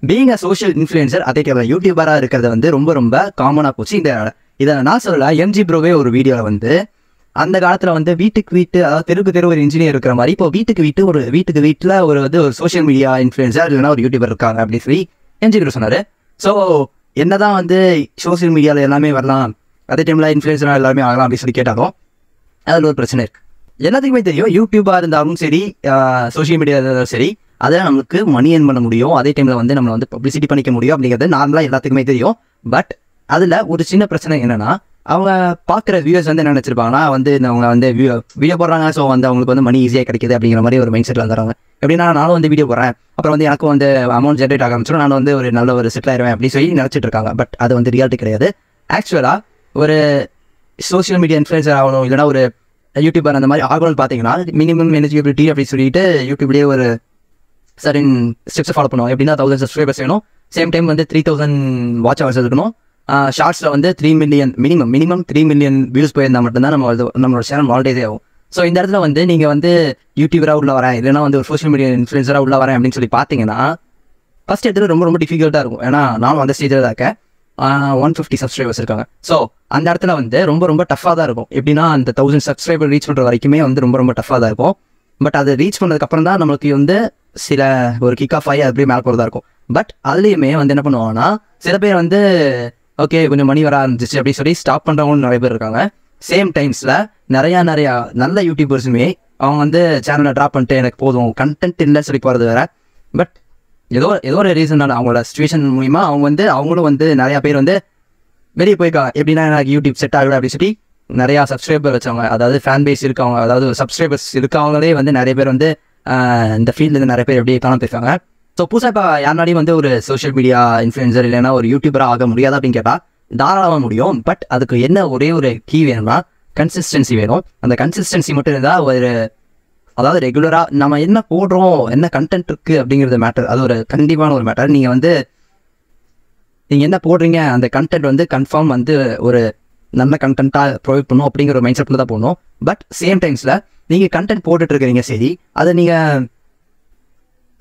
Being a social influencer அதே டைமில் யூடியூபராக இருக்கிறது வந்து ரொம்ப ரொம்ப காமனாக போச்சு. இதை நான் சொல்லல, எம்ஜி ப்ரோவே ஒரு வீடியோவில் வந்து அந்த காலத்தில் வந்து வீட்டுக்கு அதாவது தெரு ஒரு இன்ஜினியர் இருக்கிற மாதிரி இப்போ வீட்டுக்கு வீட்டில் ஒரு வந்து ஒரு சோஷியல் மீடியா இன்ஃப்ளூயன்சர் இல்லைன்னா ஒரு யூடியூபர் இருக்காங்க அப்படின்னு சொல்லி எம்ஜி ப்ரோ சொன்னார். ஸோ என்னதான் வந்து சோஷியல் மீடியாவில் எல்லாமே வரலாம், அதே டைமில் இன்ஃப்ளூயன்சராக எல்லாமே ஆகலாம் அப்படின்னு சொல்லி கேட்டாலும் அதில் ஒரு பிரச்சனை இருக்குது. எல்லாத்துக்குமே தெரியும், யூடியூபாக இருந்தாலும் சரி, சோஷியல் மீடியா இருந்தாலும் சரி, அதில் நம்மளுக்கு மணி ஏர்ன் பண்ண முடியும், அதே டைமில் வந்து நம்மளை வந்து பப்ளிசிட்டி பண்ணிக்க முடியும் அப்படிங்கிறது நார்மலாக எல்லாத்துக்குமே தெரியும். பட் அதில் ஒரு சின்ன பிரச்சனை என்னென்னா, அவங்க பார்க்குற வியூவர்ஸ் வந்து என்ன நினச்சிருப்பாங்கன்னா வந்து அவங்க வந்து வீடியோ போடுறாங்க, ஸோ வந்து அவங்களுக்கு வந்து மணி ஈஸியாக கிடைக்குது அப்படிங்கிற மாதிரி ஒரு மைண்ட் செட்டில் வந்துடுறாங்க. எப்படின்னா நானும் வந்து வீடியோ போடுறேன், அப்புறம் வந்து எனக்கும் வந்து அமௌண்ட் ஜென்ரேட் ஆக ஆரம்பிச்சிடும், நான் வந்து ஒரு நல்ல ஒரு செட்டில் ஆயிடுவேன் அப்படின்னு சொல்லி நினச்சிட்டு இருக்காங்க. பட் அது வந்து ரியாலிட்டி கிடையாது. ஆக்சுவலாக ஒரு சோஷியல் மீடியா இன்ஃப்ளூயன்சர் ஆகணும் இல்லைனா ஒரு யூடியூபர் அந்த மாதிரி ஆகணும்னு பார்த்தீங்கன்னா மினிமம் எலிஜிபிலிட்டி அப்படின்னு சொல்லிட்டு யூடியூப்லேயே ஒரு சர்டன் ஸ்டெப்ஸை ஃபாலோ பண்ணுவோம். எப்படின்னா 1000 சப்ஸ்கிரைபர்ஸ் வேணும், சேம் டைம் வந்து 3000 வாட்ச் ஹவர்ஸ் இருக்கணும், ஷார்ட்ஸில் வந்து 3 மில்லியன் மினிமம் 3 மில்லியன் வியூஸ் போயிருந்தால் மட்டும்தான் நம்மளோட சேனல் மானிடைஸ் ஆகும். ஸோ இந்த இடத்துல வந்து நீங்கள் வந்து யூடியூபராக உள்ள வரேன் இல்லைனா வந்து ஒரு சோஷியல் மீடியா இன்ஃப்ளூயன்சராக உள்ள வரேன் அப்படின்னு சொல்லி பார்த்தீங்கன்னா ஃபஸ்ட் எடுத்து ரொம்ப ரொம்ப டிஃபிகல்ட்டாக இருக்கும். ஏன்னா நானும் அந்த ஸ்டேஜில் தான் இருக்கேன், 150 சப்ஸ்கிரைபர்ஸ் இருக்காங்க. ஸோ அந்த இடத்துல வந்து ரொம்ப ரொம்ப டஃப்பாக தான் இருக்கும். எப்படின்னா அந்த 1000 சப்ஸ்கிரைபர் ரீச் பண்ணுற வரைக்குமே வந்து ரொம்ப ரொம்ப டஃப்பாக தான் இருக்கும். பட் அதை ரீச் பண்ணதுக்கப்புறம் தான் நம்மளுக்கு வந்து சில ஒரு கிக் ஆஃப் ஆகி அப்படியே மேலே போகிறதா இருக்கும். பட் அதுலேயுமே வந்து என்ன பண்ணுவாங்கன்னா சில பேர் வந்து ஓகே கொஞ்சம் மணி வர ஆரம்பிச்சிச்சு அப்படின்னு சொல்லி ஸ்டாப் பண்ணுறவங்களும் நிறைய பேர் இருக்காங்க. சேம் டைம்ஸில் நிறையா நல்ல யூடியூபர்ஸுமே அவங்க வந்து சேனலை ட்ராப் பண்ணிட்டு எனக்கு போதும் கண்டென்ட் இல்லைன்னு சொல்லி போகிறது வேறு. பட் ஏதோ ஒரு ரீசனால அவங்களோட சுச்சுவேஷன் மூலிமா அவங்களும் வந்து நிறையா பேர் வந்து வெளியே போயிருக்காங்க. எப்படின்னா எனக்கு யூடியூப் செட் ஆகலை அப்படின்னு சொல்லி நிறையா சப்ஸ்கிரைபர் வச்சவங்க, அதாவது ஃபேன் பேஸ் இருக்கவங்க, அதாவது சப்ஸ்கிரைபர்ஸ் இருக்கவங்களே வந்து நிறைய பேர் வந்து இந்த ஃபீல்டு நிறைய பேர் எப்படி காண போயிருக்காங்க. ஸோ புதுசாக இப்போ யாருனாலையும் வந்து ஒரு சோஷியல் மீடியா இன்ஃப்ளூயன்சர் இல்லைன்னா ஒரு யூடியூபராக ஆக முடியாது அப்படின்னு கேட்டால் தாராளமாக முடியும். பட் அதுக்கு என்ன ஒரே ஒரு கீ வேணும்னா கன்சிஸ்டன்சி வேணும். அந்த கன்சிஸ்டன்சி மட்டும் இருந்தால் அதாவது ரெகுலராக நம்ம என்ன போடுறோம், என்ன கண்டென்ட் இருக்குது அப்படிங்கிறது மேட்டர், அது ஒரு கண்டிப்பான ஒரு மேட்டர். நீங்கள் என்ன போடுறீங்க அந்த கண்டென்ட் வந்து கன்ஃபார்ம் வந்து ஒரு நல்ல கண்டென்ட்டாக ப்ரொவைட் பண்ணணும் அப்படிங்கிற ஒரு மைண்ட் செட்டில் தான் போடணும். பட் சேம் டைம்ஸில் நீங்கள் கண்டென்ட் போட்டுட்ருக்கிறீங்க சரி, அதை நீங்கள்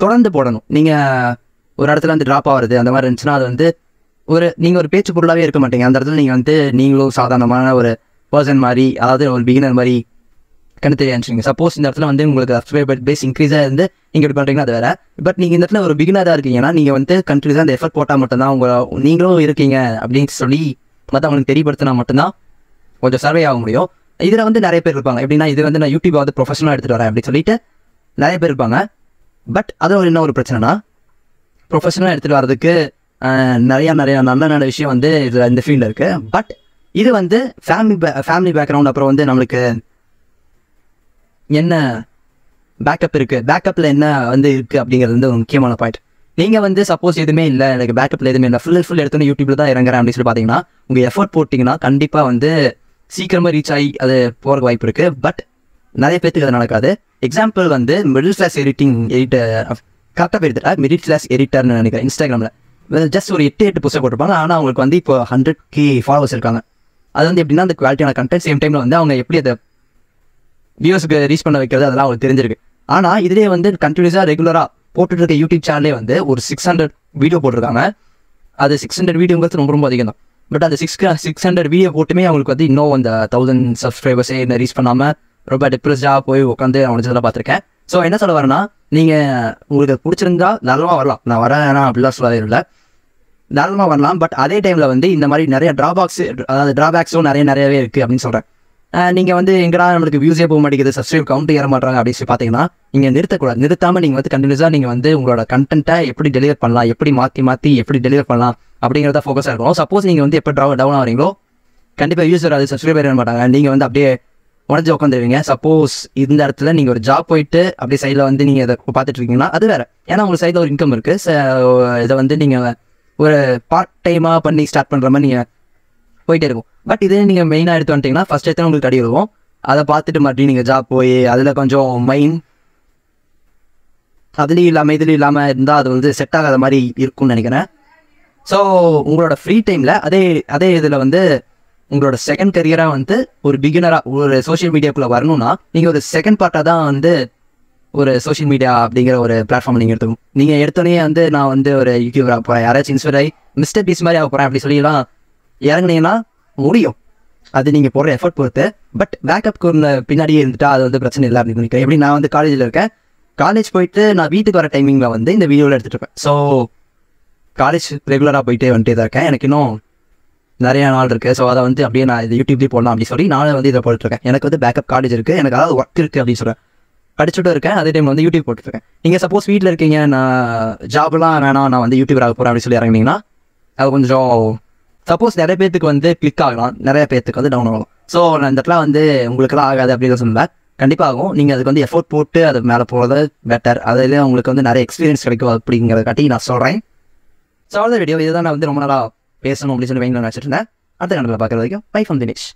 தொடர்ந்து போடணும். நீங்கள் ஒரு இடத்துல வந்து ட்ராப் ஆகிறது அந்த மாதிரி இருந்துச்சுன்னா அது வந்து நீங்கள் ஒரு பேச்சு பொருளாகவே இருக்க மாட்டீங்க. அந்த இடத்துல நீங்கள் வந்து நீங்களும் சாதாரணமான ஒரு பர்சன் மாதிரி, அதாவது ஒரு பிகினர் மாதிரி கண்டு தெரியாச்சுங்க. சப்போஸ் இந்த இடத்துல வந்து உங்களுக்கு சப்ஸ்கிரைபர் பேஸ் இன்க்ரீஸாக இருந்து நீங்கள் எப்படி பண்ணுறீங்கன்னா அது வேறு. பட் நீங்கள் இந்த இடத்துல ஒரு பிகினராக இருக்கீங்கன்னா நீங்கள் வந்து கண்டினியூஸாக அந்த எஃபர்ட் போட்டால் மட்டும்தான் நீங்களும் இருக்கீங்க அப்படின்னு சொல்லி மற்றவங்களுக்கு தெரியப்படுத்தினா மட்டும்தான் கொஞ்சம் சர்வே ஆக முடியும். இதில் வந்து நிறைய பேர் இருப்பாங்க. எப்படின்னா இது வந்து நான் யூடியூப் வந்து ப்ரொஃபஷனலாக எடுத்துகிட்டு வரேன் அப்படின்னு சொல்லிட்டு நிறைய பேர் இருப்பாங்க. பட் அது என்ன ஒரு பிரச்சனைனா ப்ரொஃபஷனலாக எடுத்துகிட்டு வரதுக்கு நிறையா நல்ல விஷயம் வந்து இதில் இந்த ஃபீல்டில் இருக்குது. பட் இது வந்து ஃபேமிலி பேக்ரவுண்ட், அப்புறம் வந்து நம்மளுக்கு என்ன பேக்கப் இருக்குது, பேக்கப்பில் என்ன வந்து இருக்குது அப்படிங்கிறது வந்து ஒரு முக்கியமான பாயிண்ட். நீங்கள் வந்து சப்போஸ் எதுவுமே இல்லை, எனக்கு பேக்கப்பில் எதுவுமே இல்லை, ஃபுல் எடுத்தோன்னே யூடியூப்பில் தான் இறங்குறேன் அப்படின்னு சொல்லி பார்த்தீங்கன்னா உங்கள் எஃபர்ட் போட்டிங்கன்னா கண்டிப்பாக வந்து சீக்கிரமாக ரீச் ஆகி அது போகிறக்கு வாய்ப்பு இருக்குது. பட் நிறைய பேருக்கு அது நடக்காது. எக்ஸாம்பிள் வந்து மிடில் கிளாஸ் எடிட்டர் கரெக்டாக பேர் மிடில் கிளாஸ் எடிட்டர்னு நினைக்கிறேன். இன்ஸ்டாகிராமில் ஜஸ்ட் ஒரு 8 புதுசாக போட்டிருப்பாங்க. ஆனால் அவங்களுக்கு வந்து இப்போ 100K ஃபாலோவர்ஸ் இருக்காங்க. அது வந்து எப்படின்னா அந்த குவாலிட்டியான கண்டென்ட், சேம் டைமில் வந்து அவங்க எப்படி அதை வியூஸுக்கு ரீச் பண்ண வைக்கிறது அதெல்லாம் அவங்களுக்கு தெரிஞ்சிருக்கு. ஆனால் இதிலே வந்து கண்டினியூஸாக ரெகுலராக போட்டுட்டு இருக்க யூடியூப் சேனலே வந்து ஒரு 600 வீடியோ போட்டிருக்காங்க. அது 600 வீடியோங்கிறது ரொம்ப அதிகம் தான். பட் அந்த 600 வீடியோ போட்டுமே அவங்களுக்கு வந்து இன்னும் அந்த 1000 சப்ஸ்கிரைபர்ஸே என்ன ரீச் பண்ணாமல் ரொம்ப டிப்ரெஸ்டாக போய் உட்காந்து அவனுக்கு பார்த்துருக்கேன். ஸோ என்ன சொல்ல வரேன்னா, நீங்கள் உங்களுக்கு பிடிச்சிருந்தா தாராளமாக வரலாம். நான் வரேன் அப்படிலாம் சொல்லவே இல்லை, தாராளமாக வரலாம். பட் அதே டைமில் வந்து இந்த மாதிரி நிறைய ட்ராபேக்ஸும் நிறையவே இருக்குது அப்படின்னு சொல்கிறேன். நீங்கள் வந்து எங்கடா நம்மளுக்கு வியூஸே போக மாட்டேங்குது, சப்ஸ்கிரைப் கவுண்ட் ஏற மாட்டாங்க அப்படின்னு சொல்லி பார்த்தீங்கன்னா நீங்கள் நிறுத்தாமல் நீங்கள் வந்து கண்டினியூஸாக நீங்கள் வந்து உங்களோட கண்டென்ட்டை எப்படி டெலிவர் பண்ணலாம், எப்படி மாற்றி எப்படி டெலிவர் பண்ணலாம் அப்படிங்கிறத ஃபோக்கஸாக இருக்கணும். சப்போஸ் நீங்கள் வந்து எப்போ டவுன் ஆகிறீங்களோ கண்டிப்பாக வியூஸ் வராது, சப்ஸ்கிரைபர் ஏற மாட்டாங்க, நீங்கள் வந்து அப்படியே உடஞ்சி உட்காந்துருவீங்க. சப்போஸ் இந்த இடத்துல நீங்கள் ஒரு ஜாப் போயிட்டு அப்படியே சைடில் வந்து நீங்கள் இதை பார்த்துட்டு இருக்கீங்கன்னா அது வேறு. ஏன்னா உங்களுக்கு சைடில் ஒரு இன்கம் இருக்குது. இதை வந்து நீங்கள் ஒரு பார்ட் டைமாக பண்ணி ஸ்டார்ட் பண்ணுற மாதிரி நீங்கள் போயிட்டே இருக்கும். பட் இதே நீங்கள் மெயினாக எடுத்து வந்துட்டிங்கன்னா ஃபஸ்ட் எடுத்து உங்களுக்கு அடி இருக்கும். அதை பார்த்துட்டு மறுபடியும் நீங்கள் ஜாப் போய் அதில் கொஞ்சம் அதுலேயும் இல்லாமல் இல்லாமல் இருந்தால் அது வந்து செட் ஆகாத மாதிரி இருக்கும்னு நினைக்கிறேன். ஸோ உங்களோட ஃப்ரீ டைமில் அதே இதில் வந்து உங்களோட செகண்ட் கரியராக வந்து ஒரு பிகினராக ஒரு சோஷியல் மீடியாக்குள்ளே வரணும்னா நீங்கள் ஒரு செகண்ட் பார்ட்டாக தான் வந்து ஒரு சோஷியல் மீடியா அப்படிங்கிற ஒரு பிளாட்ஃபார்ம் நீங்கள் எடுத்துக்கும். நீங்கள் எடுத்தோடனே வந்து நான் வந்து ஒரு யூடியூபராக போகிறேன், யாராச்சும் இன்ஸ்பயர் ஆகி மிஸ்டர் பீஸ் மாதிரி ஆக போகிறேன் அப்படி சொல்லிலாம் இறங்குனீங்கன்னா முடியும். அது நீங்கள் போடுற எஃபர்ட் பொறுத்து. பட் பேக்கப் பின்னாடியே இருந்துட்டா அது வந்து பிரச்சனை இல்லை அப்படின்னு நினைக்கிறேன். எப்படி நான் வந்து காலேஜில் இருக்கேன், காலேஜ் போயிட்டு நான் வீட்டுக்கு வர டைமிங்கில் வந்து இந்த வீடியோவில் எடுத்துகிட்டு இருப்பேன். ஸோ காலேஜ் ரெகுலராக போயிட்டே வந்துட்டே தான் இருக்கேன். எனக்கு இன்னும் நிறையா நாள் இருக்குது. ஸோ அதை வந்து அப்படியே நான் இது யூடியூப்லேயே போடலாம் அப்படின்னு சொல்லி நானும் வந்து இதை போட்டுருக்கேன். எனக்கு வந்து பேக்கப் காலேஜ் இருக்குது, எனக்கு அதாவது ஒர்க் இருக்குது அப்படின்னு சொல்கிறேன். படிச்சுட்டு இருக்கேன், அதே டைம் வந்து யூடியூப் போட்டுருக்கேன். நீங்கள் சப்போஸ் வீட்டில் இருக்கீங்க, நான் ஜாப்லாம் வேணாம், நான் வந்து யூடியூபர் ஆக போகிறேன் அப்படின்னு சொல்லி இறங்கினீங்கன்னா அது கொஞ்சம் சப்போஸ் நிறைய பேருக்கு வந்து கிளிக் ஆகலாம், நிறைய பேருக்கு வந்து டவுன் ஆகலாம். ஸோ நான் இந்த இடத்துல வந்து உங்களுக்குலாம் ஆகாது அப்படின்னு சொல்லல, கண்டிப்பாக ஆகும். நீங்கள் அதுக்கு வந்து எஃபோர்ட் போட்டு அது மேலே போகிறது பெட்டர். அதில் உங்களுக்கு வந்து நிறைய எக்ஸ்பீரியன்ஸ் கிடைக்கும் அப்படிங்கிறத காட்டி நான் சொல்கிறேன். ஸோ அவ்வளோ வீடியோ இதுதான் நான் வந்து ரொம்ப நாளாக பேசணும் அப்படின்னு சொல்லி வைங்க நினச்சிட்டு இருந்தேன். அடுத்த கண்டிப்பாக பார்க்குற வரைக்கும் பை ஃப்ரம் தினேஷ்.